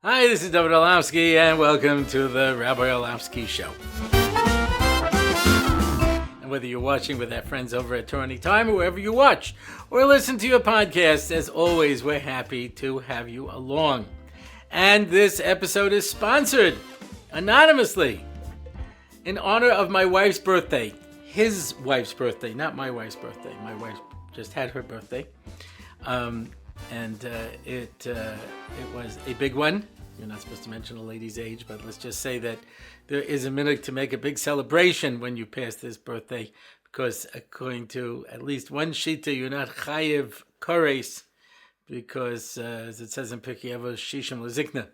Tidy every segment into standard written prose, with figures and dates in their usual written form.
Hi, this is David Orlofsky, and welcome to the Rabbi Orlofsky Show. And whether you're watching with our friends over at Torah Anytime or wherever you watch or listen to your podcast, as always, we're happy to have you along. And this episode is sponsored anonymously in honor of my wife's birthday. His wife's birthday, not my wife's birthday. My wife just had her birthday. It was a big one. You're not supposed to mention a lady's age, but let's just say that there is a minute to make a big celebration when you pass this birthday, because according to at least one shita, you're not chayiv kores, because as it says in Pirkei Avos, shishim lezikna.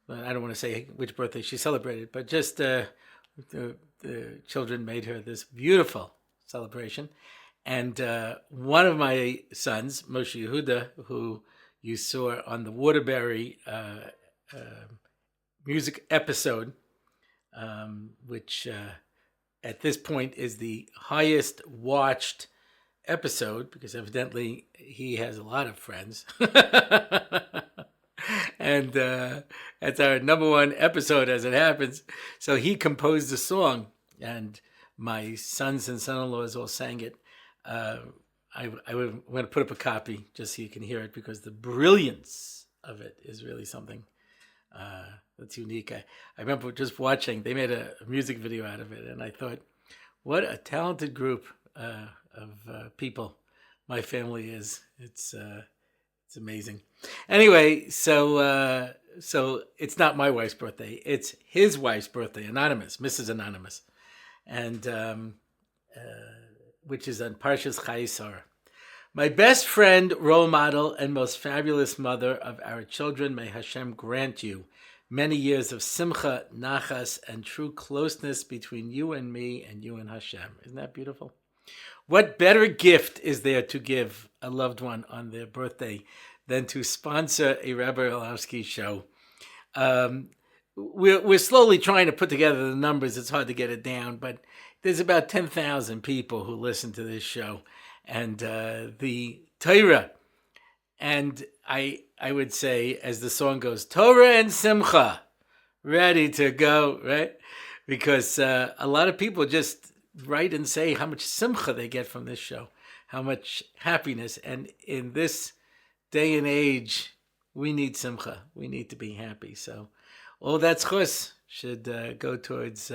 I don't want to say which birthday she celebrated, but just the children made her this beautiful celebration. And one of my sons, Moshe Yehuda, who you saw on the Waterbury music episode, which at this point is the highest watched episode, because evidently he has a lot of friends. And that's our number one episode as it happens. So he composed a song, and my sons and son-in-laws all sang it. I'm going to put up a copy just so you can hear it, because the brilliance of it is really something that's unique. I remember just watching, they made a music video out of it, and I thought, what a talented group of people my family is. It's amazing. Anyway, so it's not my wife's birthday. It's his wife's birthday, Anonymous, Mrs. Anonymous. And which is on Parshas Chayei. My best friend, role model, and most fabulous mother of our children, may Hashem grant you many years of simcha, nachas, and true closeness between you and me and you and Hashem. Isn't that beautiful? What better gift is there to give a loved one on their birthday than to sponsor a Rabbi Orlofsky show? We're slowly trying to put together the numbers. It's hard to get it down, but there's about 10,000 people who listen to this show, and the Torah, and I would say, as the song goes, Torah and Simcha, ready to go, right? Because a lot of people just write and say how much Simcha they get from this show, how much happiness, and in this day and age, we need Simcha. We need to be happy. So all that chus should go towards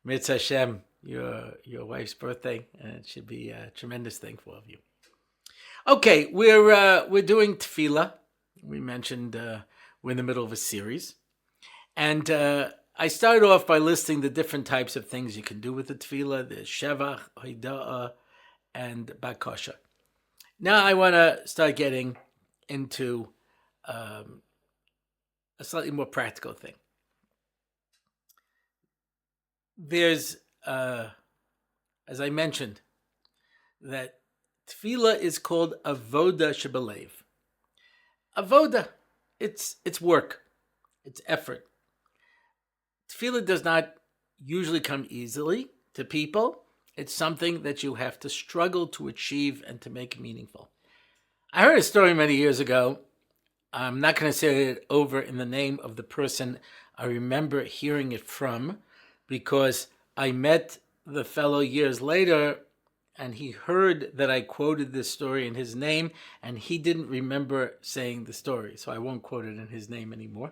Mitzvah Hashem, your wife's birthday, and it should be a tremendous thing for all of you. Okay, we're doing Tefila. We mentioned we're in the middle of a series, and I started off by listing the different types of things you can do with the Tefila: the Shevach, Hida'ah, and Bakosha. Now I want to start getting into a slightly more practical thing. There's as I mentioned, that Tefillah is called avoda shebelev. Avoda, it's work, it's effort. Tefillah does not usually come easily to people. It's something that you have to struggle to achieve and to make meaningful. I heard a story many years ago. I'm not going to say it over in the name of the person I remember hearing it from, because I met the fellow years later, and he heard that I quoted this story in his name, and he didn't remember saying the story, so I won't quote it in his name anymore.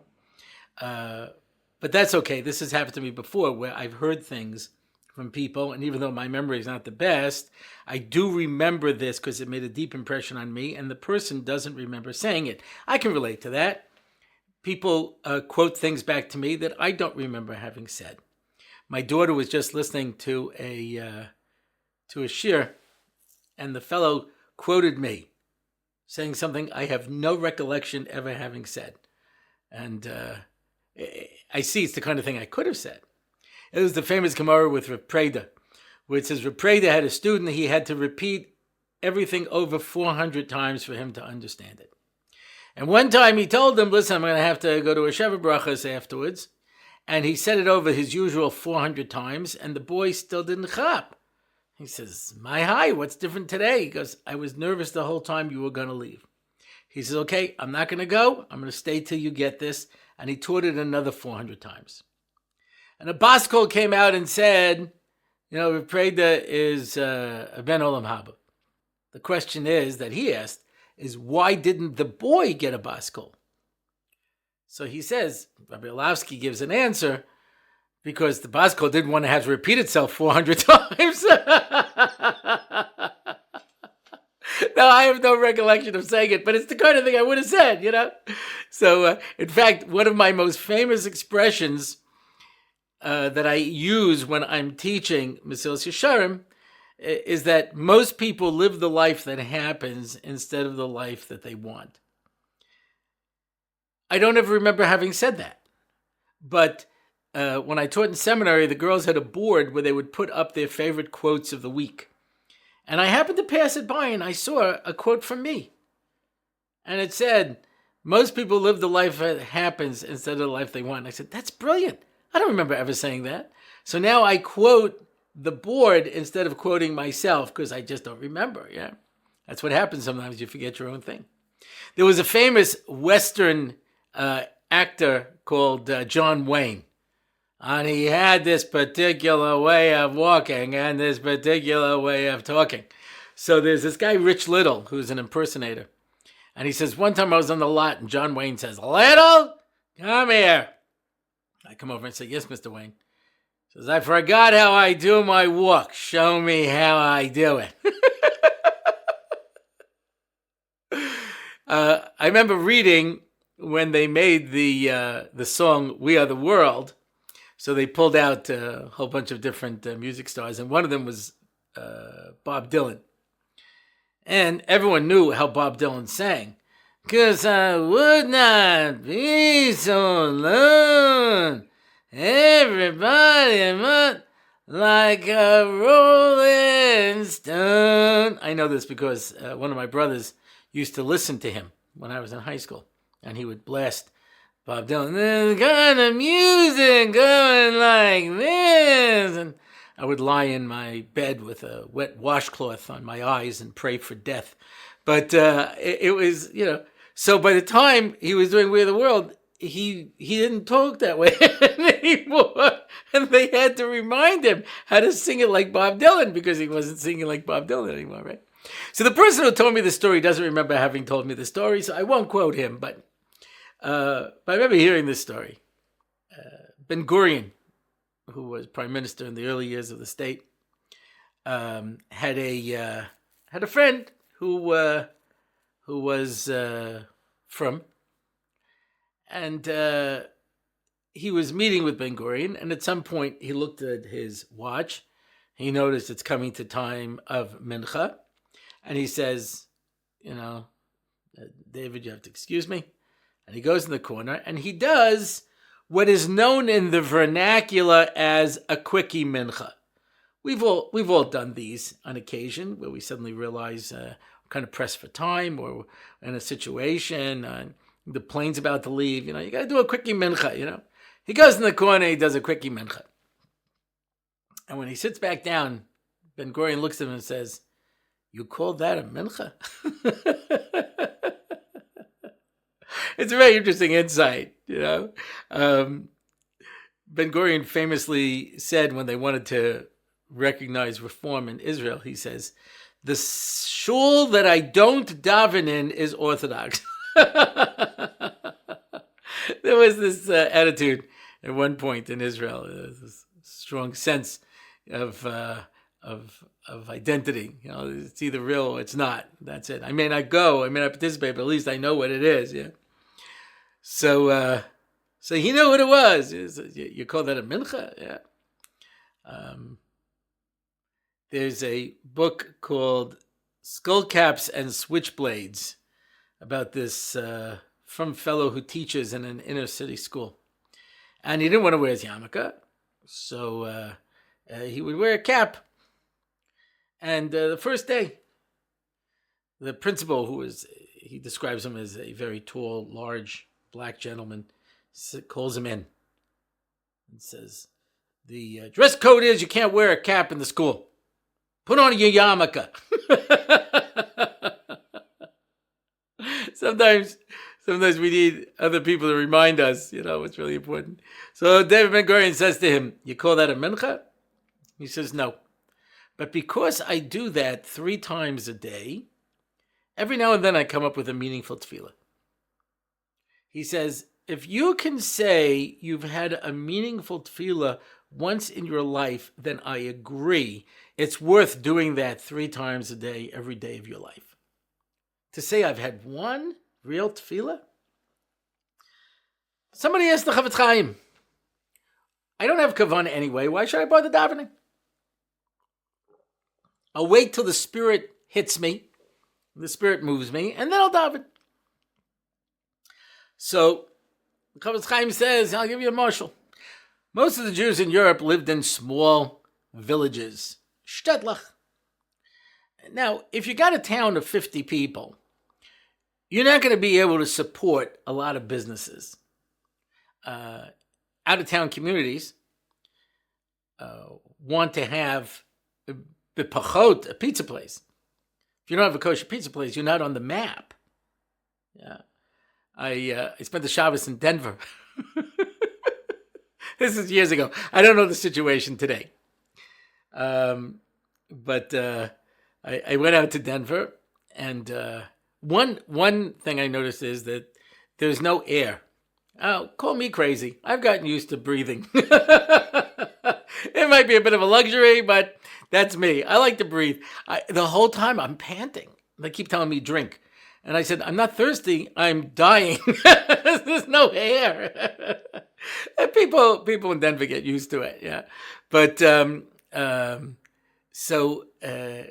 But that's okay. This has happened to me before, where I've heard things from people, and even though my memory is not the best, I do remember this because it made a deep impression on me, and the person doesn't remember saying it. I can relate to that. People quote things back to me that I don't remember having said. My daughter was just listening to a shir, and the fellow quoted me, saying something I have no recollection ever having said. And I see it's the kind of thing I could have said. It was the famous Gemara with Reb Preda, where it says Reb Preda had a student, he had to repeat everything over 400 times for him to understand it. And one time he told him, listen, I'm going to have to go to a Sheva Brachas afterwards. And he said it over his usual 400 times, and the boy still didn't chap. He says, my hi, what's different today? He goes, I was nervous the whole time you were going to leave. He says, okay, I'm not going to go. I'm going to stay till you get this. and he taught it another 400 times. And a bas kol came out and said, Preda is a ben olam haba. The question is that he asked is, why didn't the boy get a bas kol? So he says, Rabbi Orlofsky gives an answer, because the bas kol didn't want to have to repeat itself 400 times. Now, I have no recollection of saying it, but it's the kind of thing I would have said, So, in fact, one of my most famous expressions that I use when I'm teaching Mesilas Yesharim is that most people live the life that happens instead of the life that they want. I don't ever remember having said that. But when I taught in seminary, the girls had a board where they would put up their favorite quotes of the week. And I happened to pass it by and I saw a quote from me. And it said, most people live the life that happens instead of the life they want. And I said, that's brilliant. I don't remember ever saying that. So now I quote the board instead of quoting myself because I just don't remember. Yeah, that's what happens sometimes. You forget your own thing. There was a famous Western actor called John Wayne. And he had this particular way of walking and this particular way of talking. So there's this guy, Rich Little, who's an impersonator. And he says, one time I was on the lot and John Wayne says, Little, come here. I come over and say, yes, Mr. Wayne. He says, I forgot how I do my walk. Show me how I do it. I remember reading when they made the song We Are the World. So they pulled out a whole bunch of different music stars, and one of them was Bob Dylan. And everyone knew how Bob Dylan sang. 'Cause I would not be so alone. Everybody must like a rolling stone. I know this because one of my brothers used to listen to him when I was in high school, and he would blast Bob Dylan, this kind of music going like this. And I would lie in my bed with a wet washcloth on my eyes and pray for death. But it was, so by the time he was doing We Are the World, he didn't talk that way anymore. And they had to remind him how to sing it like Bob Dylan because he wasn't singing like Bob Dylan anymore, right? So the person who told me the story doesn't remember having told me the story, so I won't quote him, but I remember hearing this story. Ben Gurion, who was prime minister in the early years of the state, had a friend who was from, and he was meeting with Ben Gurion, and at some point he looked at his watch. He noticed it's coming to time of mincha, and he says, David, you have to excuse me. And he goes in the corner and he does what is known in the vernacular as a quickie mincha. We've all done these on occasion where we suddenly realize we're kind of pressed for time or in a situation, the plane's about to leave, you got to do a quickie mincha, He goes in the corner, he does a quickie mincha. And when he sits back down, Ben Gurion looks at him and says, you call that a mincha? It's a very interesting insight, Ben Gurion famously said when they wanted to recognize reform in Israel, he says, the shul that I don't daven in is Orthodox. There was this attitude at one point in Israel, this strong sense of identity. It's either real or it's not. That's it. I may not go, I may not participate, but at least I know what it is, yeah. So he knew what it was. You call that a mincha? Yeah. There's a book called Skullcaps and Switchblades about this from fellow who teaches in an inner city school. And he didn't want to wear his yarmulke, so he would wear a cap. And the first day, the principal, he describes him as a very tall, large, black gentleman, calls him in and says, the dress code is you can't wear a cap in the school. Put on your yarmulke. Sometimes Sometimes we need other people to remind us, what's really important. So David Ben-Gurion says to him, you call that a mincha? He says, no. But because I do that 3 times a day, every now and then I come up with a meaningful tefillah. He says, if you can say you've had a meaningful tefillah once in your life, then I agree. It's worth doing that 3 times a day, every day of your life. To say I've had one real tefillah? Somebody asked the Chafetz Chaim, I don't have Kavana anyway. Why should I bother davening? I'll wait till the Spirit hits me, the Spirit moves me, and then I'll daven. So, Chafetz Chaim says, I'll give you a mashal. Most of the Jews in Europe lived in small villages, shtetl. Now, if you got a town of 50 people, you're not going to be able to support a lot of businesses. Out-of-town communities want to have a pizza place. If you don't have a kosher pizza place, you're not on the map. Yeah, I spent the Shabbos in Denver. This is years ago. I don't know the situation today. But I went out to Denver, and one thing I noticed is that there's no air. Oh, call me crazy. I've gotten used to breathing. It might be a bit of a luxury, but that's me. I like to breathe. The whole time I'm panting. They keep telling me drink. And I said, I'm not thirsty. I'm dying. There's no air. And people in Denver get used to it. Yeah. But so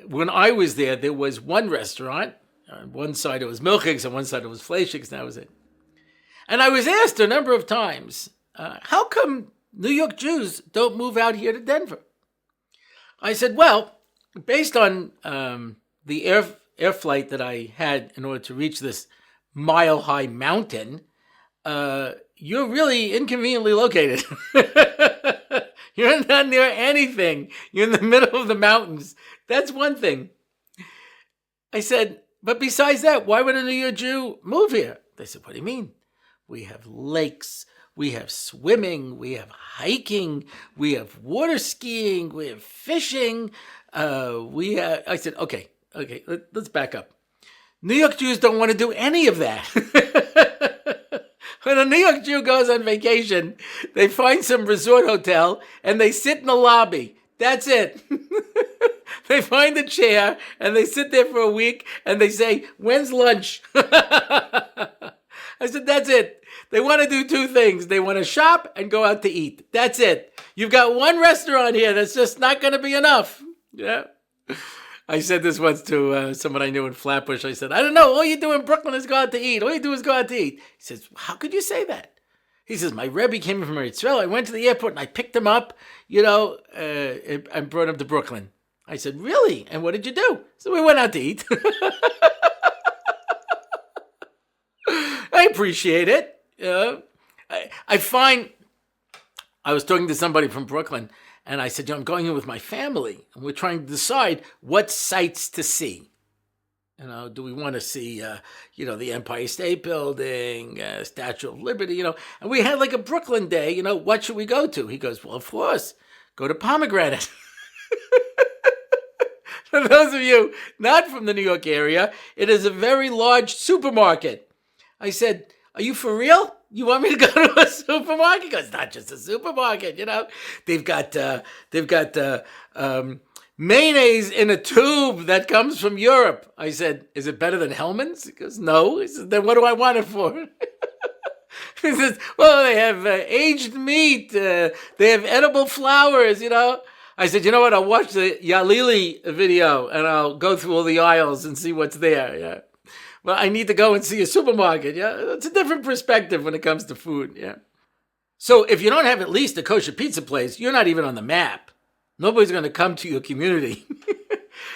when I was there was one restaurant. On one side it was milchiks, on one side it was fleishiks, and that was it. And I was asked a number of times, how come New York Jews don't move out here to Denver? I said, well, based on the air flight that I had in order to reach this mile-high mountain, you're really inconveniently located. You're not near anything. You're in the middle of the mountains. That's one thing. I said, but besides that, why would a New York Jew move here? They said, what do you mean? We have lakes, we have swimming, we have hiking, we have water skiing, we have fishing. I said, okay, let's back up. New York Jews don't want to do any of that. When a New York Jew goes on vacation, they find some resort hotel and they sit in the lobby. That's it. They find a chair and they sit there for a week and they say, when's lunch? I said, that's it. They want to do 2 things. They want to shop and go out to eat. That's it. You've got one restaurant here that's just not going to be enough. Yeah. I said this once to someone I knew in Flatbush. I said, I don't know. All you do in Brooklyn is go out to eat. All you do is go out to eat. He says, how could you say that? He says, my Rebbe came from Israel. I went to the airport and I picked him up, and brought him to Brooklyn. I said, really? And what did you do? So we went out to eat. I appreciate it. I find, I was talking to somebody from Brooklyn, and I said, I'm going in with my family, and we're trying to decide what sites to see. Do we want to see, the Empire State Building, Statue of Liberty, and we had like a Brooklyn day, what should we go to? He goes, well, of course, go to Pomegranate. For those of you not from the New York area, it is a very large supermarket. I said, are you for real? You want me to go to a supermarket? He goes, it's not just a supermarket, They've got mayonnaise in a tube that comes from Europe. I said, is it better than Hellman's? He goes, no. He said, then what do I want it for? He says, well, they have aged meat. They have edible flowers, I said, you know what? I'll watch the Yalili video and I'll go through all the aisles and see what's there. Yeah. Well, I need to go and see a supermarket. Yeah. It's a different perspective when it comes to food. Yeah. So if you don't have at least a kosher pizza place, you're not even on the map. Nobody's going to come to your community.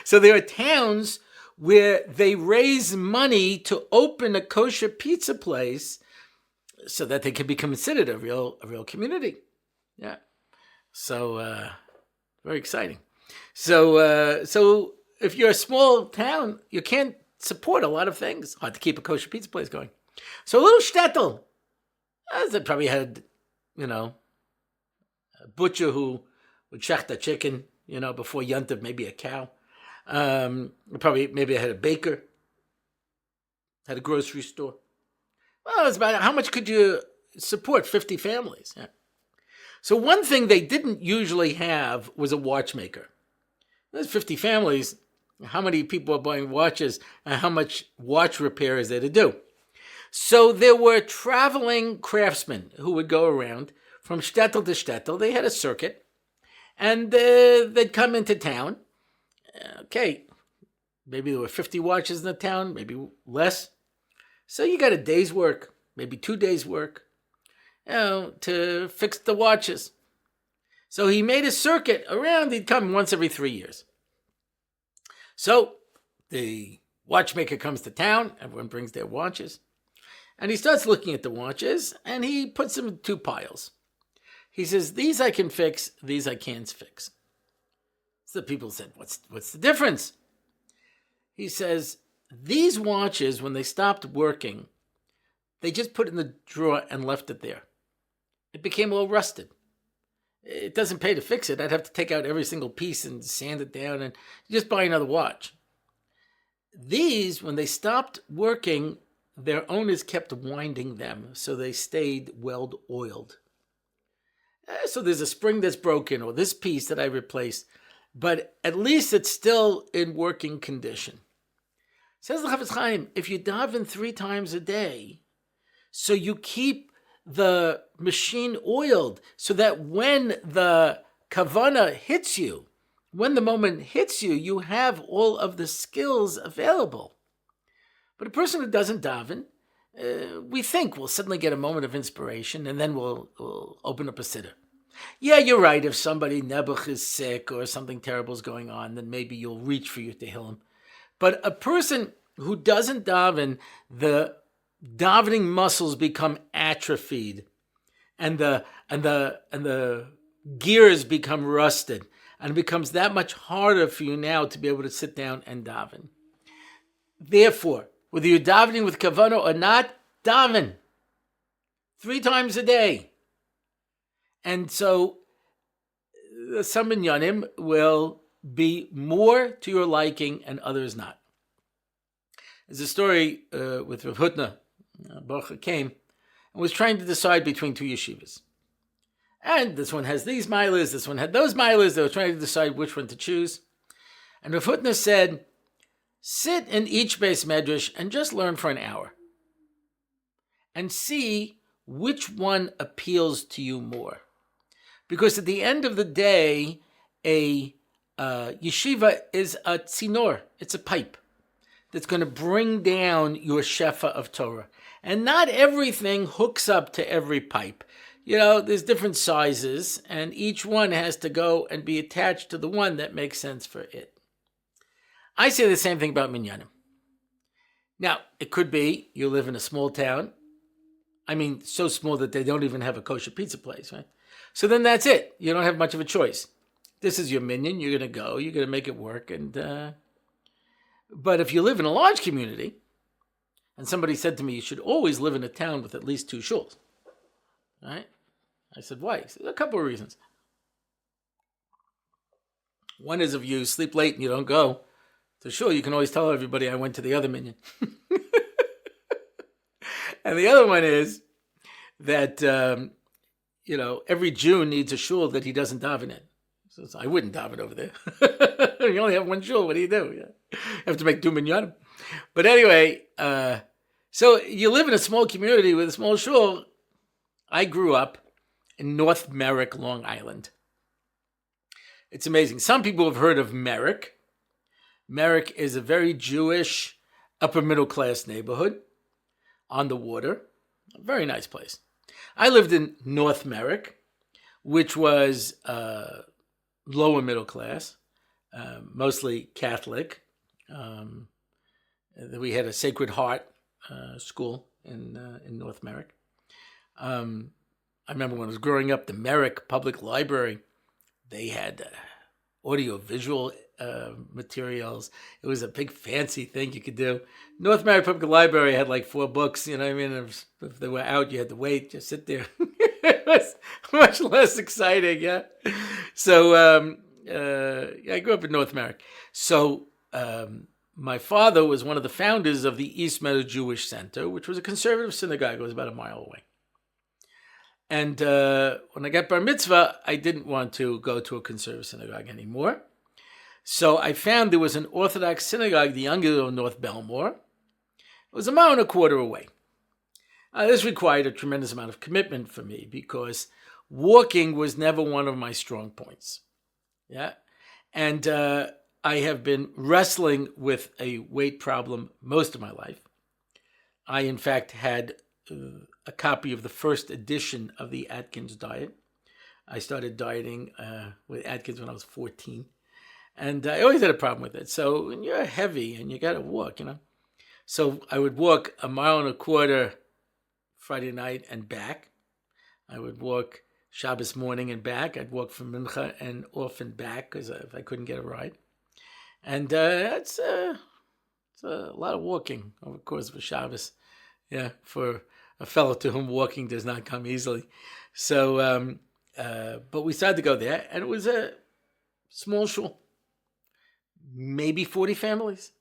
So there are towns where they raise money to open a kosher pizza place so that they can be considered a real community. Yeah. So, very exciting. So if you're a small town, you can't support a lot of things. Hard to keep a kosher pizza place going. So a little shtetl. They probably had, a butcher who would shecht a chicken, before Yontiv, maybe a cow. Maybe I had a baker, had a grocery store. Well, it's about how much could you support 50 families? Yeah. So one thing they didn't usually have was a watchmaker. There's 50 families. How many people are buying watches and how much watch repair is there to do? So there were traveling craftsmen who would go around from shtetl to shtetl. They had a circuit, and they'd come into town. Okay, maybe there were 50 watches in the town, maybe less. So you got a day's work, maybe 2 days' work, to fix the watches. So he made a circuit around. He'd come once every 3 years. So the watchmaker comes to town. Everyone brings their watches. And he starts looking at the watches, and he puts them in 2 piles. He says, these I can fix, these I can't fix. So the people said, what's the difference? He says, these watches, when they stopped working, they just put it in the drawer and left it there. It became all rusted. It doesn't pay to fix it. I'd have to take out every single piece and sand it down and just buy another watch. These, when they stopped working, their owners kept winding them, so they stayed well-oiled. So there's a spring that's broken, or this piece that I replaced, but at least it's still in working condition. Says the Chafetz Chaim, if you daven 3 times a day, so you keep the machine oiled, so that when the Kavana hits you, when the moment hits you, you have all of the skills available. But a person who doesn't daven, we think we'll suddenly get a moment of inspiration, and then we'll open up a siddur. Yeah, you're right. If somebody Nebuch is sick or something terrible is going on, then maybe you'll reach for your Tehillim. But a person who doesn't daven, the davening muscles become atrophied, and the gears become rusted, and it becomes that much harder for you now to be able to sit down and daven. Therefore, whether you're davening with Kavana or not, daven 3 times a day. And so some minyanim will be more to your liking and others not. There's a story with Rav Hutna. Baruch came and was trying to decide between 2 yeshivas. And this one has these milas, this one had those milas. They were trying to decide which one to choose. And Rav Hutna said, sit in each beis medrash and just learn for an hour. And see which one appeals to you more. Because at the end of the day, a yeshiva is a tzinor. It's a pipe that's going to bring down your shefa of Torah. And not everything hooks up to every pipe. There's different sizes, and each one has to go and be attached to the one that makes sense for it. I say the same thing about minyanim. Now, it could be you live in a small town. I mean, so small that they don't even have a kosher pizza place, right? So then that's it. You don't have much of a choice. This is your minyan. You're going to go. You're going to make it work. But if you live in a large community, and somebody said to me, you should always live in a town with at least 2 shuls. Right? I said, why? He said, a couple of reasons. One is if you sleep late and you don't go to shul, you can always tell everybody I went to the other minyan. And the other one is that, every Jew needs a shul that he doesn't daven in. So I wouldn't daven over there. You only have 1 shul. What do? You have to make 2 minyanim. But anyway, so you live in a small community with a small shul. I grew up in North Merrick, Long Island. It's amazing. Some people have heard of Merrick. Merrick is a very Jewish, upper middle class neighborhood on the water. A very nice place. I lived in North Merrick, which was lower middle class, mostly Catholic. We had a Sacred Heart school in North Merrick. I remember when I was growing up, the Merrick Public Library, they had audio-visual materials. It was a big fancy thing you could do. North American Public Library had like 4 books, you know what I mean? If they were out, you had to wait, just sit there. It was much less exciting, yeah. So I grew up in North America. So my father was one of the founders of the East Meadow Jewish Center, which was a conservative synagogue. It was about a mile away. And when I got bar mitzvah, I didn't want to go to a conservative synagogue anymore. So I found there was an Orthodox synagogue, the Youngville of North Belmore. It was a mile and a quarter away. This required a tremendous amount of commitment for me because walking was never one of my strong points. Yeah. And I have been wrestling with a weight problem most of my life. I, in fact, had a copy of the first edition of the Atkins diet. I started dieting with Atkins when I was 14. And I always had a problem with it. So when you're heavy and you got to walk, you know. So I would walk a mile and a quarter Friday night and back. I would walk Shabbos morning and back. I'd walk from Mincha and off and back because if I couldn't get a ride. And it's a lot of walking over the course of Shabbos. Yeah, for a fellow to whom walking does not come easily. So, but we started to go there, and it was a small shul. Maybe 40 families.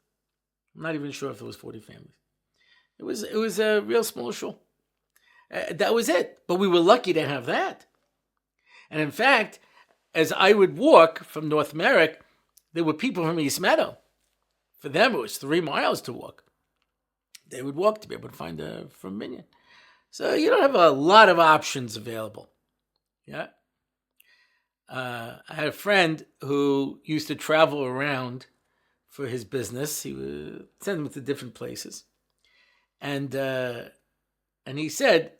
I'm not even sure if there was 40 families. It was a real small shul. That was it. But we were lucky to have that. And in fact, as I would walk from North Merrick, there were people from East Meadow. For them, it was 3 miles to walk. They would walk to be able to find from Minyan. So you don't have a lot of options available. Yeah. I had a friend who used to travel around for his business. He would send them to different places. And he said,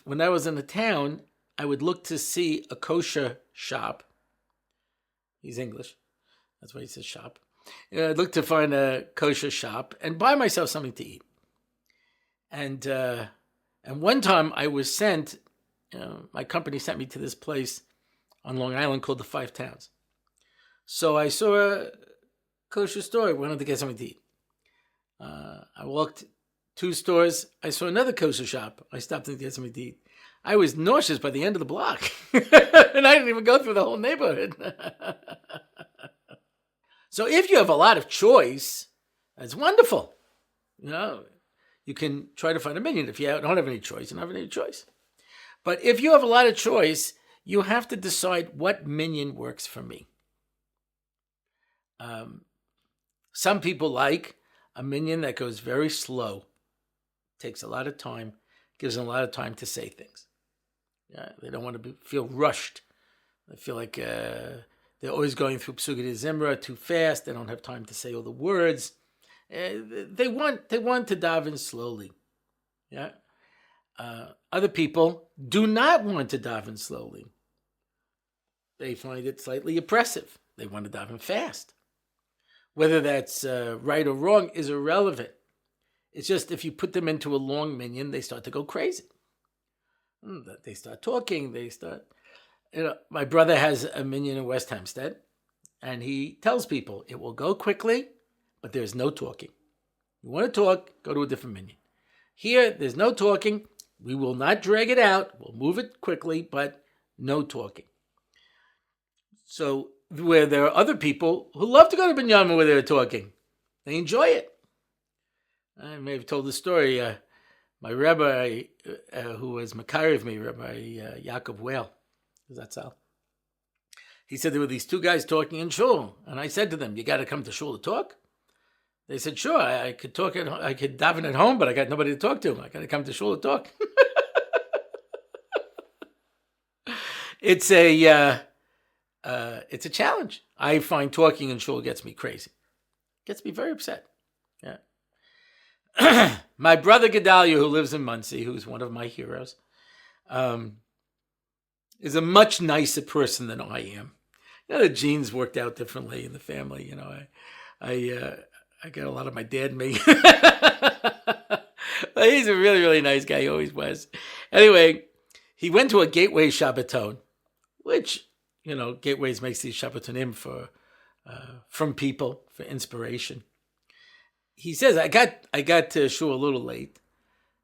when I was in a town, I would look to see a kosher shop. He's English. That's why he says shop. I'd look to find a kosher shop and buy myself something to eat. And one time I was sent, my company sent me to this place on Long Island called the Five Towns. So I saw a kosher store. I wanted to get something to eat. I walked 2 stores. I saw another kosher shop. I stopped to get something to eat. I was nauseous by the end of the block. And I didn't even go through the whole neighborhood. So if you have a lot of choice, that's wonderful. You can try to find a minyan. If you don't have any choice, you don't have any choice. But if you have a lot of choice, you have to decide what minyan works for me. Some people like a minyan that goes very slow, takes a lot of time, gives them a lot of time to say things. They don't want to feel rushed. They feel like they're always going through Psukei Zimra too fast. They don't have time to say all the words. They want to daven slowly. Yeah. Other people do not want to daven slowly. They find it slightly oppressive. They want to daven fast. Whether that's right or wrong is irrelevant. It's just if you put them into a long minyan, they start to go crazy. They start talking. They start. My brother has a minyan in West Hempstead, and he tells people it will go quickly, but there's no talking. You want to talk, go to a different minyan. Here, there's no talking. We will not drag it out. We'll move it quickly, but no talking. So where there are other people who love to go to Binyamin where they're talking. They enjoy it. I may have told the story. My rabbi, who was Makari of me, Rabbi Yaakov Whale, that's how. He said there were these 2 guys talking in shul, and I said to them, "You got to come to shul to talk." They said, "Sure, I could talk I could daven at home, but I got nobody to talk to. I got to come to shul to talk." It's a challenge. I find talking in shul gets me crazy. Gets me very upset. Yeah. My brother Gedalia, who lives in Muncie, who's one of my heroes, is a much nicer person than I am. The genes worked out differently in the family. I got a lot of my dad in me. But he's a really, really nice guy. He always was. Anyway, he went to a Gateway Shabbaton, which, Gateways makes these Shabbatonim for from people for inspiration. He says, I got to shul a little late,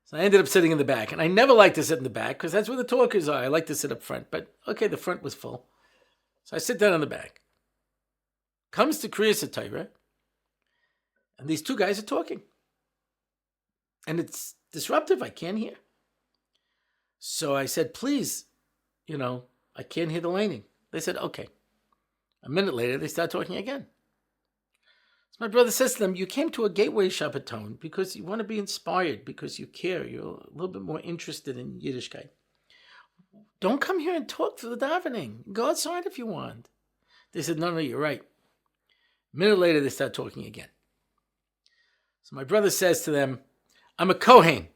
so I ended up sitting in the back. And I never like to sit in the back because that's where the talkers are. I like to sit up front. But okay, the front was full. So I sit down in the back. Comes to Kriyas HaTorah, and these two guys are talking. And it's disruptive. I can't hear. So I said, please, I can't hear the laning. They said, okay. A minute later, they start talking again. So my brother says to them, you came to a gateway Shabbaton because you want to be inspired, because you care. You're a little bit more interested in Yiddishkeit. Don't come here and talk for the davening. Go outside if you want. They said, no, you're right. A minute later, they start talking again. So my brother says to them, I'm a Kohen.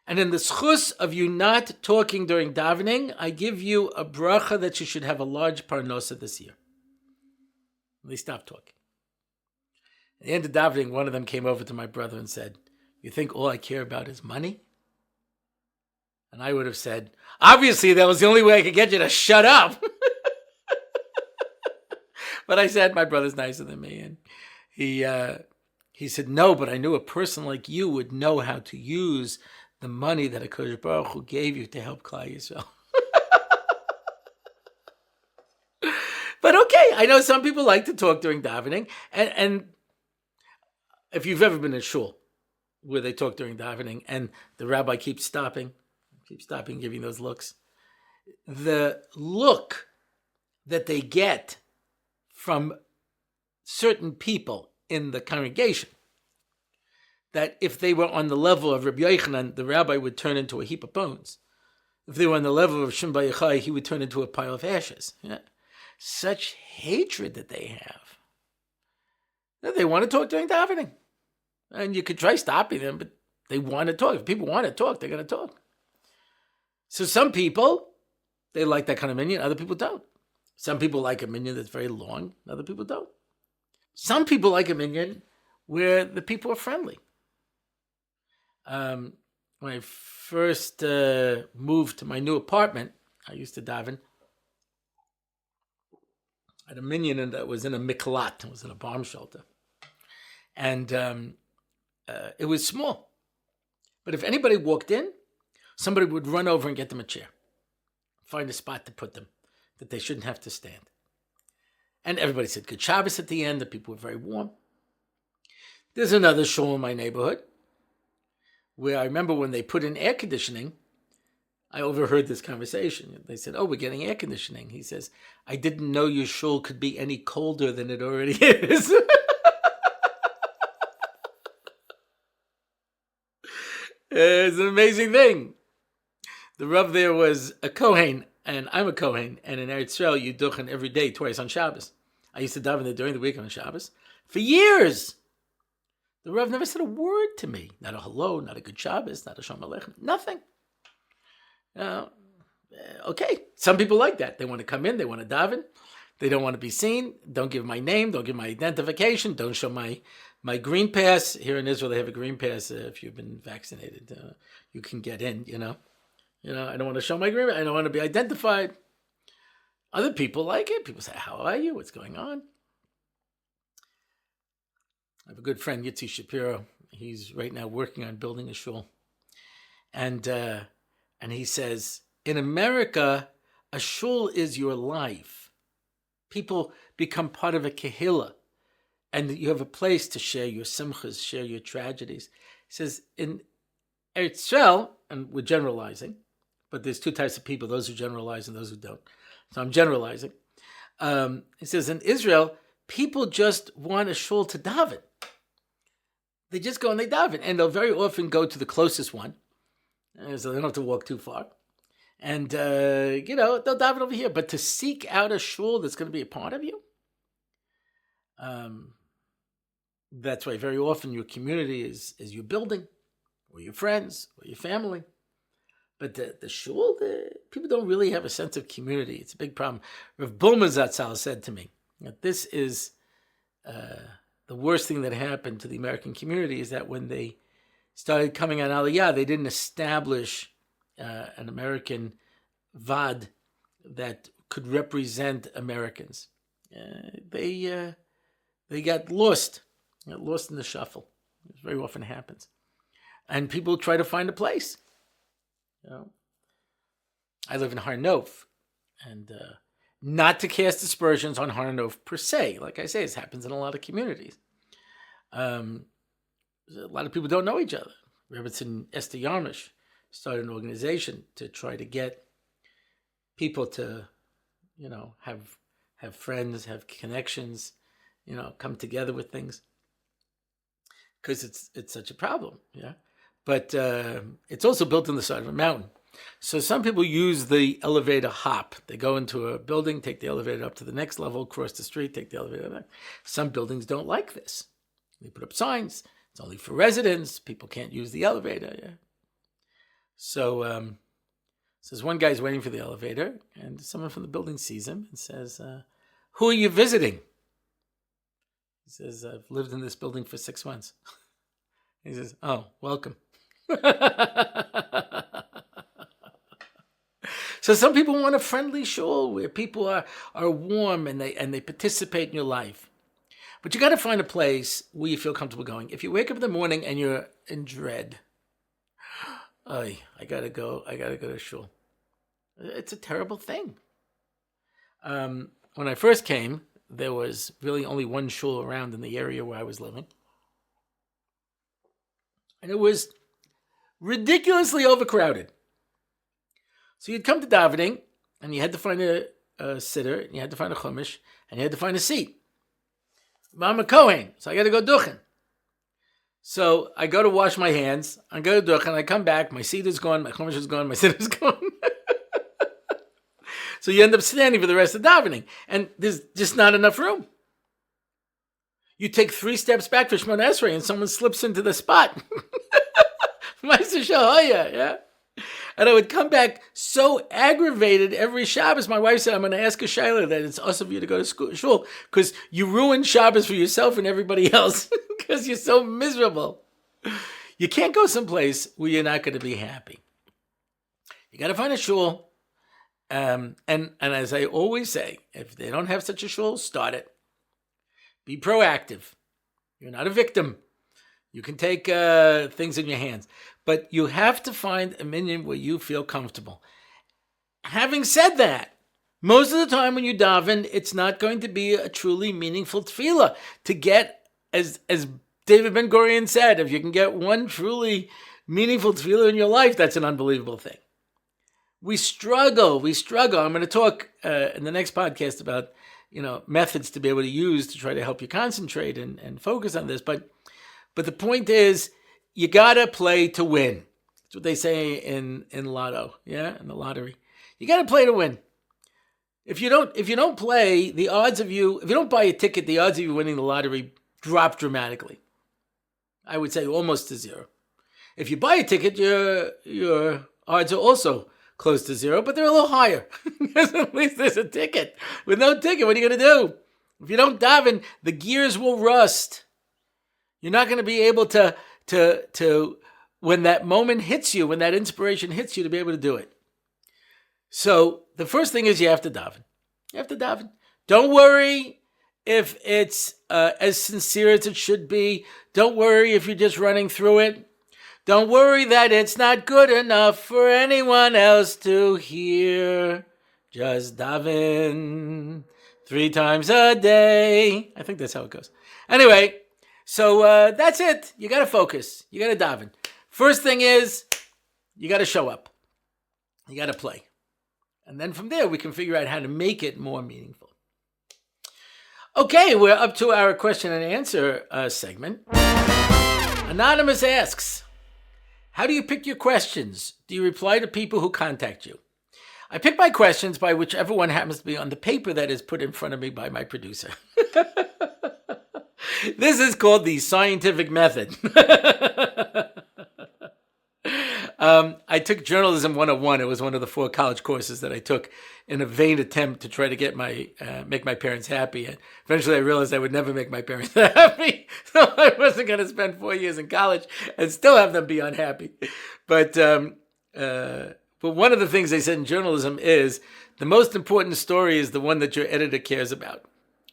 And in the schus of you not talking during davening, I give you a bracha that you should have a large parnosa this year. They stopped talking. At the end of davening, one of them came over to my brother and said, you think all I care about is money? And I would have said, obviously that was the only way I could get you to shut up. But I said, my brother's nicer than me. And he said, no, but I knew a person like you would know how to use the money that HaKadosh Baruch Hu gave you to help Klal Yisrael. But okay, I know some people like to talk during davening. And if you've ever been in shul where they talk during davening and the rabbi keeps stopping, giving those looks, the look that they get from certain people in the congregation, that if they were on the level of Rabbi Yochanan, the rabbi would turn into a heap of bones. If they were on the level of Shimon Bar Yochai, he would turn into a pile of ashes. Yeah. Such hatred that they have. They want to talk during davening. And you could try stopping them, but they want to talk. If people want to talk, they're going to talk. So some people, they like that kind of minyan. Other people don't. Some people like a minyan that's very long. Other people don't. Some people like a minyan where the people are friendly. When I first moved to my new apartment, I used to daven at a minyan that was in a miklat. It was in a bomb shelter. And it was small. But if anybody walked in, somebody would run over and get them a chair. Find a spot to put them, that they shouldn't have to stand. And everybody said good Shabbos at the end. The people were very warm. There's another shul in my neighborhood where I remember when they put in air conditioning, I overheard this conversation. They said, we're getting air conditioning. He says, I didn't know your shul could be any colder than it already is. It's an amazing thing. The Rav there was a Kohen, and I'm a Kohen, and in Eretz Yisrael, you duchen every day, twice on Shabbos. I used to daven there during the week on Shabbos. For years, the Rav never said a word to me. Not a hello, not a good Shabbos, not a Shalom Aleichem, nothing. Okay, some people like that. They want to come in, they want to daven. They don't want to be seen. Don't give my name, don't give my identification, don't show my green pass. Here in Israel, they have a green pass if you've been vaccinated. You can get in, I don't want to show my green pass. I don't want to be identified. Other people like it. People say, how are you? What's going on? I have a good friend, Yitzi Shapiro. He's right now working on building a shul. And he says, in America, a shul is your life. People become part of a kehillah. And you have a place to share your simchas, share your tragedies. He says, in Eretz Yisrael, and we're generalizing, but there's two types of people, those who generalize and those who don't. So I'm generalizing. He says, in Israel, people just want a shul to daven. They just go and they daven. And they'll very often go to the closest one. So they don't have to walk too far. And, they'll daven over here. But to seek out a shul that's going to be a part of you, that's why very often your community is your building, or your friends, or your family. But the shul, people don't really have a sense of community. It's a big problem. Rav Bulman Zatzal said to me that this is the worst thing that happened to the American community is that when they started coming on Aliyah, they didn't establish an American Vad that could represent Americans. They got lost in the shuffle. It very often happens, and people try to find a place. I live in Har Nof, and not to cast aspersions on Har Nof per se. Like I say, this happens in a lot of communities. A lot of people don't know each other. Rebbetzin Esther Yarmish started an organization to try to get people to, have friends, have connections, come together with things, because it's such a problem, yeah. But it's also built on the side of a mountain. So some people use the elevator hop. They go into a building, take the elevator up to the next level, cross the street, take the elevator back. Some buildings don't like this. They put up signs. It's only for residents. People can't use the elevator. Yeah. So says one guy's waiting for the elevator, and someone from the building sees him and says, "Who are you visiting?" He says, "I've lived in this building for 6 months." He says, "Oh, welcome." So some people want a friendly shul where people are warm and they participate in your life. But you got to find a place where you feel comfortable going. If you wake up in the morning and you're in dread, I gotta go to shul. It's a terrible thing. When I first came, there was really only one shul around in the area where I was living. And it was ridiculously overcrowded. So you'd come to davening, and you had to find a sitter, and you had to find a chumash, and you had to find a seat. But I'm a Kohen, so I got to go duchen. So I go to wash my hands, I go to duchen, I come back, my seat is gone, my chumash is gone, my sitter is gone. So you end up standing for the rest of davening, and there's just not enough room. You take 3 steps back for Shemona Esrei, and someone slips into the spot. Meister Shahoya, yeah. And I would come back so aggravated every Shabbos. My wife said, "I'm going to ask a shayla that it's us of you to go to shul because you ruin Shabbos for yourself and everybody else because you're so miserable." You can't go someplace where you're not going to be happy. You got to find a shul. And as I always say, if they don't have such a shul, start it. Be proactive. You're not a victim. You can take things in your hands. But you have to find a minyan where you feel comfortable. Having said that, most of the time when you daven, it's not going to be a truly meaningful tefillah. To get, as David Ben Gurion said, if you can get one truly meaningful tefillah in your life, that's an unbelievable thing. We struggle. I'm going to talk in the next podcast about, methods to be able to use to try to help you concentrate and focus on this. But the point is, you gotta play to win. That's what they say in lotto, yeah, in the lottery. You gotta play to win. If you don't play, the odds of you, if you don't buy a ticket, the odds of you winning the lottery drop dramatically. I would say almost to zero. If you buy a ticket, your odds are also close to zero, but they're a little higher. Because at least there's a ticket. With no ticket, what are you gonna do? If you don't daven, the gears will rust. You're not gonna be able to when that moment hits you, when that inspiration hits you, to be able to do it. So the first thing is you have to daven. You have to daven. Don't worry if it's as sincere as it should be. Don't worry if you're just running through it. Don't worry that it's not good enough for anyone else to hear. Just daven 3 times a day. I think that's how it goes. Anyway, so that's it. You got to focus. You got to daven. First thing is, you got to show up. You got to play. And then from there, we can figure out how to make it more meaningful. Okay, we're up to our question and answer segment. Anonymous asks, how do you pick your questions? Do you reply to people who contact you? I pick my questions by whichever one happens to be on the paper that is put in front of me by my producer. This is called the scientific method. I took Journalism 101. It was one of the 4 college courses that I took in a vain attempt to try to get make my parents happy. And eventually I realized I would never make my parents happy. So I wasn't going to spend 4 years in college and still have them be unhappy. But one of the things they said in journalism is the most important story is the one that your editor cares about.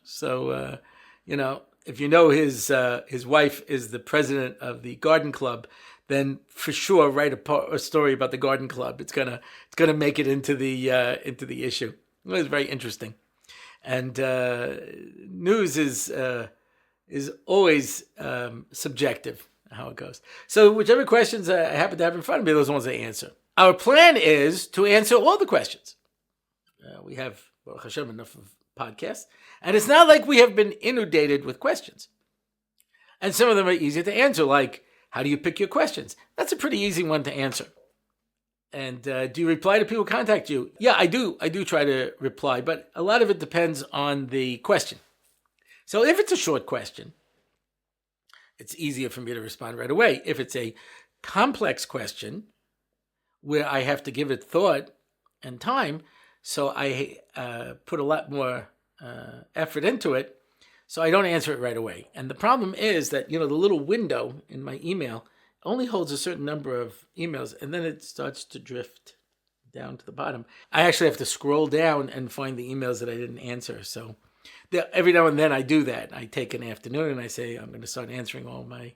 So, if you know his wife is the president of the garden club, then for sure write a story about the garden club. It's gonna make it into the issue. It was very interesting, and news is always subjective how it goes. So whichever questions I happen to have in front of me, those are the ones I answer. Our plan is to answer all the questions. We have, Baruch Hashem, enough of podcasts, and it's not like we have been inundated with questions. And some of them are easier to answer, like, how do you pick your questions? That's a pretty easy one to answer. And do you reply to people who contact you? Yeah, I do. I do try to reply, but a lot of it depends on the question. So if it's a short question, it's easier for me to respond right away. If it's a complex question where I have to give it thought and time, so I put a lot more effort into it, so I don't answer it right away. And the problem is that, the little window in my email only holds a certain number of emails, and then it starts to drift down to the bottom. I actually have to scroll down and find the emails that I didn't answer. So every now and then I do that. I take an afternoon and I say, I'm going to start answering all my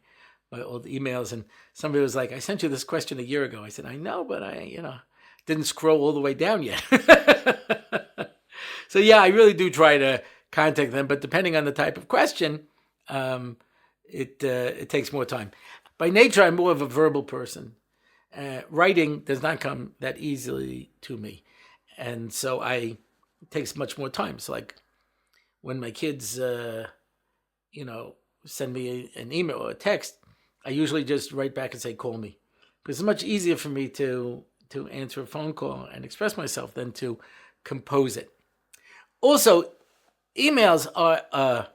old emails. And somebody was like, I sent you this question a year ago. I said, I know, but I didn't scroll all the way down yet. So yeah, I really do try to contact them, but depending on the type of question, it takes more time. By nature, I'm more of a verbal person. Writing does not come that easily to me. And so it takes much more time. So like when my kids, send me an email or a text, I usually just write back and say, call me. Because it's much easier for me to answer a phone call and express myself than to compose it. Also, emails are a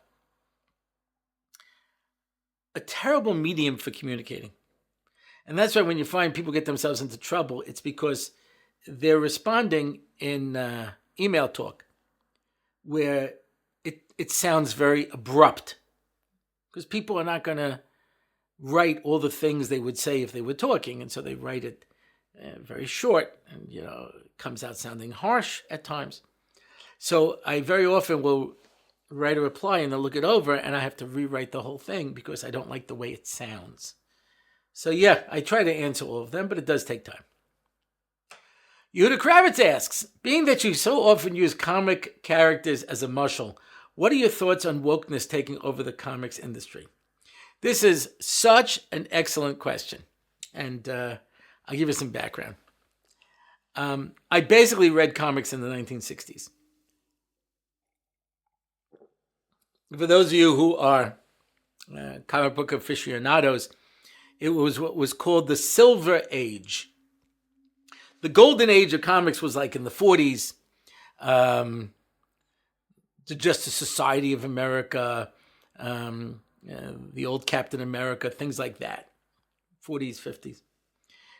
terrible medium for communicating. And that's why when you find people get themselves into trouble, it's because they're responding in email talk where it sounds very abrupt. Because people are not going to write all the things they would say if they were talking. And so they write it very short and, it comes out sounding harsh at times. So I very often will write a reply and they'll look it over and I have to rewrite the whole thing because I don't like the way it sounds. So yeah, I try to answer all of them, but it does take time. Yehuda Kravitz asks, being that you so often use comic characters as a mashal, what are your thoughts on wokeness taking over the comics industry? This is such an excellent question. And I'll give you some background. I basically read comics in the 1960s. For those of you who are comic book aficionados, it was what was called the Silver Age. The golden age of comics was like in the 40s, the Justice Society of America, the old Captain America, things like that, 40s, 50s.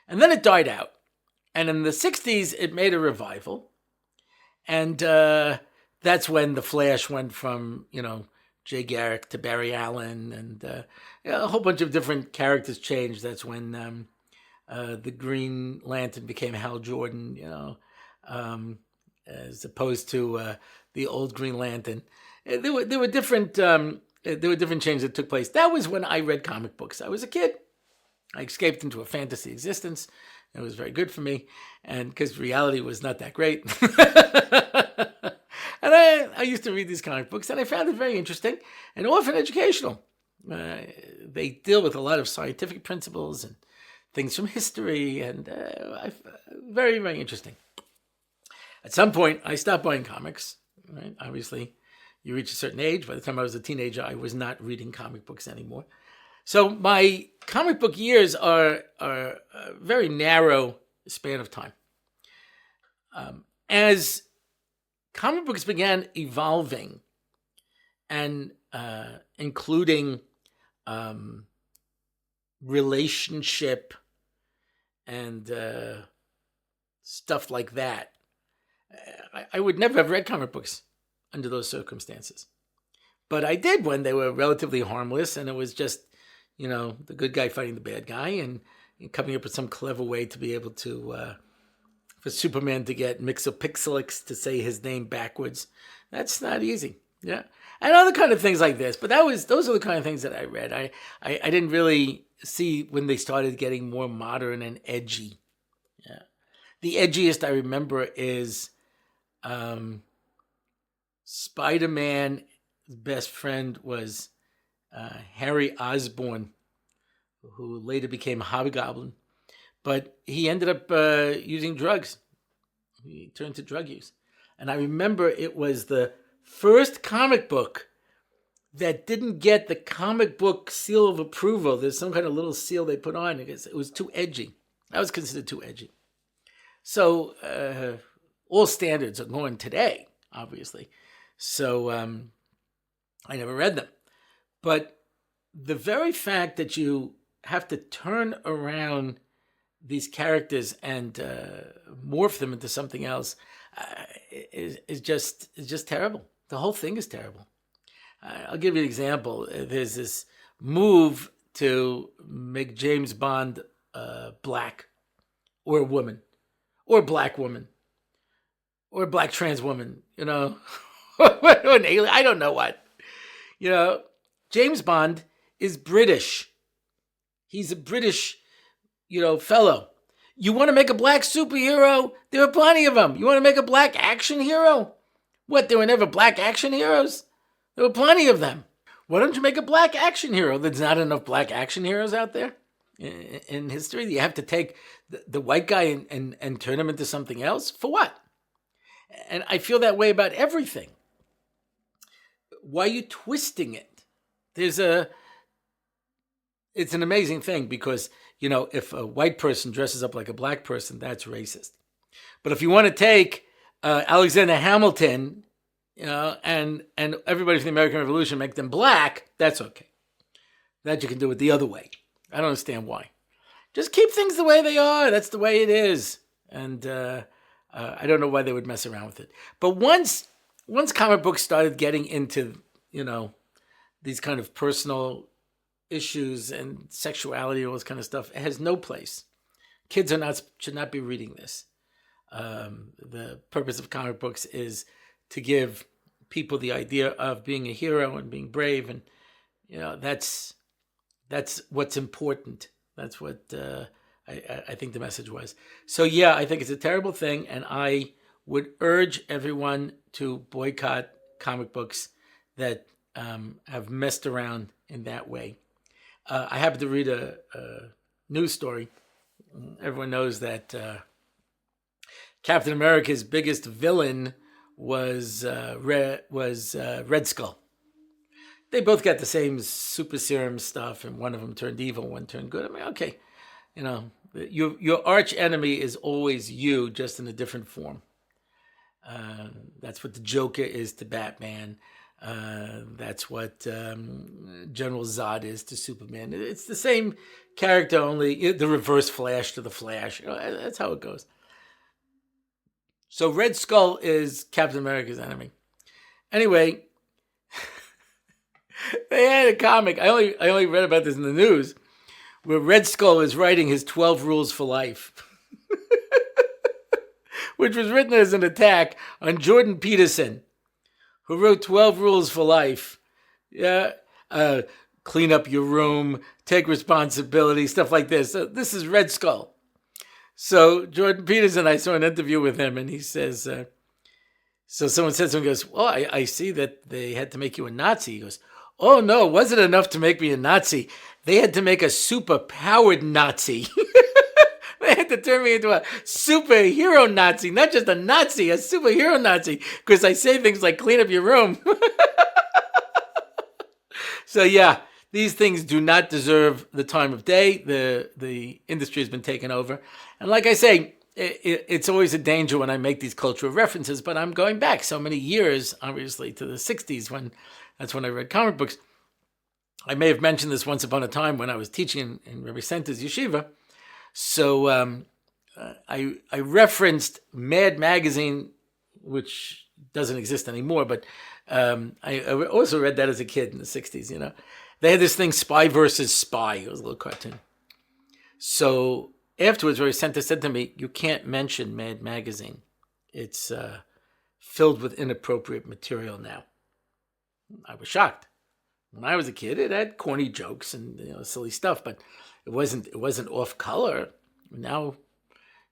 And then it died out. And in the 60s, it made a revival. And that's when the Flash went from, Jay Garrick to Barry Allen, and a whole bunch of different characters changed. That's when the Green Lantern became Hal Jordan, as opposed to the old Green Lantern. There were different changes that took place. That was when I read comic books. I was a kid. I escaped into a fantasy existence. It was very good for me, and because reality was not that great. And I used to read these comic books, and I found it very interesting and often educational. They deal with a lot of scientific principles and things from history, and very, very interesting. At some point, I stopped buying comics. Right? Obviously, you reach a certain age. By the time I was a teenager, I was not reading comic books anymore. So my comic book years are a very narrow span of time. As comic books began evolving and including relationship and stuff like that, I would never have read comic books under those circumstances. But I did when they were relatively harmless and it was just, the good guy fighting the bad guy and coming up with some clever way to be able to, for Superman to get Mixopixelix to say his name backwards. That's not easy. Yeah. And other kind of things like this. But those are the kind of things that I read. I didn't really see when they started getting more modern and edgy. Yeah. The edgiest I remember is Spider-Man's best friend was Harry Osborn, who later became Hobgoblin. But he ended up using drugs. He turned to drug use. And I remember it was the first comic book that didn't get the comic book seal of approval. There's some kind of little seal they put on because it was too edgy. That was considered too edgy. So all standards are going today, obviously. So I never read them. But the very fact that you have to turn around these characters and morph them into something else is just terrible. The whole thing is terrible. I'll give you an example. There's this move to make James Bond black, or a woman, or a black woman, or a black trans woman, or an alien. I don't know what. James Bond is British. He's a British, fellow. You want to make a black superhero? There are plenty of them. You want to make a black action hero? What, there were never black action heroes? There were plenty of them. Why don't you make a black action hero? There's not enough black action heroes out there in history. You have to take the white guy and turn him into something else? For what? And I feel that way about everything. Why are you twisting it? It's an amazing thing because, if a white person dresses up like a black person, that's racist. But if you want to take Alexander Hamilton, and everybody from the American Revolution, make them black, that's okay. That you can do it the other way. I don't understand why. Just keep things the way they are. That's the way it is. And I don't know why they would mess around with it. But once comic books started getting into, these kind of personal issues and sexuality and all this kind of stuff, it has no place. Kids should not be reading this. The purpose of comic books is to give people the idea of being a hero and being brave, and that's what's important. That's what I think the message was. So yeah, I think it's a terrible thing, and I would urge everyone to boycott comic books that have messed around in that way. I happened to read a news story. Everyone knows that Captain America's biggest villain was Red Skull. They both got the same super serum stuff, and one of them turned evil, one turned good. I mean, okay, your arch enemy is always you, just in a different form. That's what the Joker is to Batman. That's what General Zod is to Superman. It's the same character, only the reverse Flash to the Flash. That's how it goes. So Red Skull is Captain America's enemy. Anyway, they had a comic. I only read about this in the news, where Red Skull is writing his 12 rules for life, which was written as an attack on Jordan Peterson, who wrote 12 rules for life. Yeah, clean up your room, take responsibility, stuff like this. So this is Red Skull. So Jordan Peterson, I saw an interview with him, and he says, so someone said to him, goes, well, I see that they had to make you a Nazi. He goes, oh no, it wasn't enough to make me a Nazi. They had to make a super-powered Nazi. They had to turn me into a superhero Nazi, not just a Nazi, a superhero Nazi, because I say things like clean up your room. So yeah, these things do not deserve the time of day. The industry has been taken over. And like I say, it's always a danger when I make these cultural references, but I'm going back so many years, obviously, to the 60s, that's when I read comic books. I may have mentioned this once upon a time when I was teaching in Rabbi Center's yeshiva. So I referenced Mad Magazine, which doesn't exist anymore, but I also read that as a kid in the 60s, They had this thing, Spy versus Spy. It was a little cartoon. So afterwards, Rabbi Center said to me, you can't mention Mad Magazine. It's filled with inappropriate material now. I was shocked. When I was a kid, it had corny jokes and silly stuff, but it wasn't off color. Now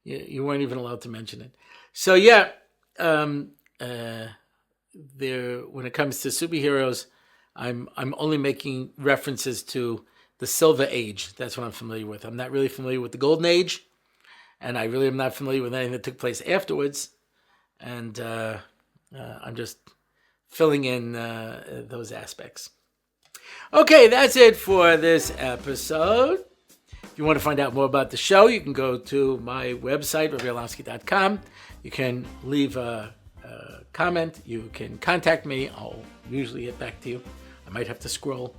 you weren't even allowed to mention it. So yeah, when it comes to superheroes, I'm only making references to the Silver Age. That's what I'm familiar with. I'm not really familiar with the Golden Age, and I really am not familiar with anything that took place afterwards. And I'm just filling in those aspects. Okay, that's it for this episode. If you want to find out more about the show, you can go to my website, RabbiOrlofsky.com. You can leave a comment. You can contact me. I'll usually get back to you. I might have to scroll.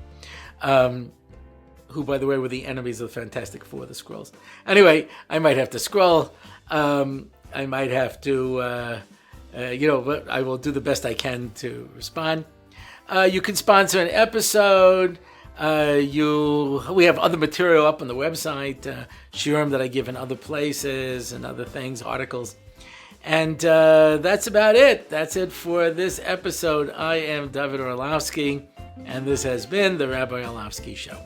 Who, by the way, were the enemies of the Fantastic Four, the Skrulls. Anyway, I might have to scroll. I might have to, but I will do the best I can to respond. You can sponsor an episode. We have other material up on the website, shiurim that I give in other places and other things, articles. And that's about it. That's it for this episode. I am David Orlofsky, and this has been the Rabbi Orlofsky Show.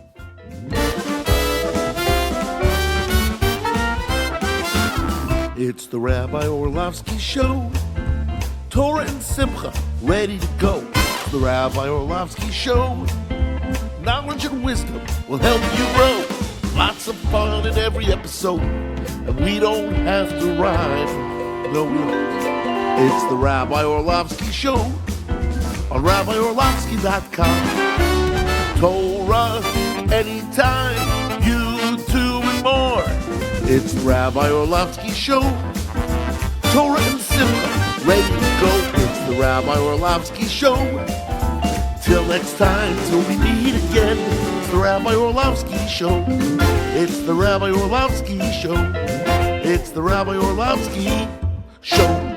It's the Rabbi Orlofsky Show. Torah and Simcha, ready to go. It's the Rabbi Orlofsky Show. Knowledge and wisdom will help you grow. Lots of fun in every episode, and we don't have to rhyme. No, we don't. It's the Rabbi Orlofsky Show on RabbiOrlofsky.com. Torah anytime, YouTube and more. It's the Rabbi Orlofsky Show. Torah and Simcha, ready to go. It's the Rabbi Orlofsky Show. Till next time, till we meet again. It's the Rabbi Orlofsky Show. It's the Rabbi Orlofsky Show. It's the Rabbi Orlofsky Show.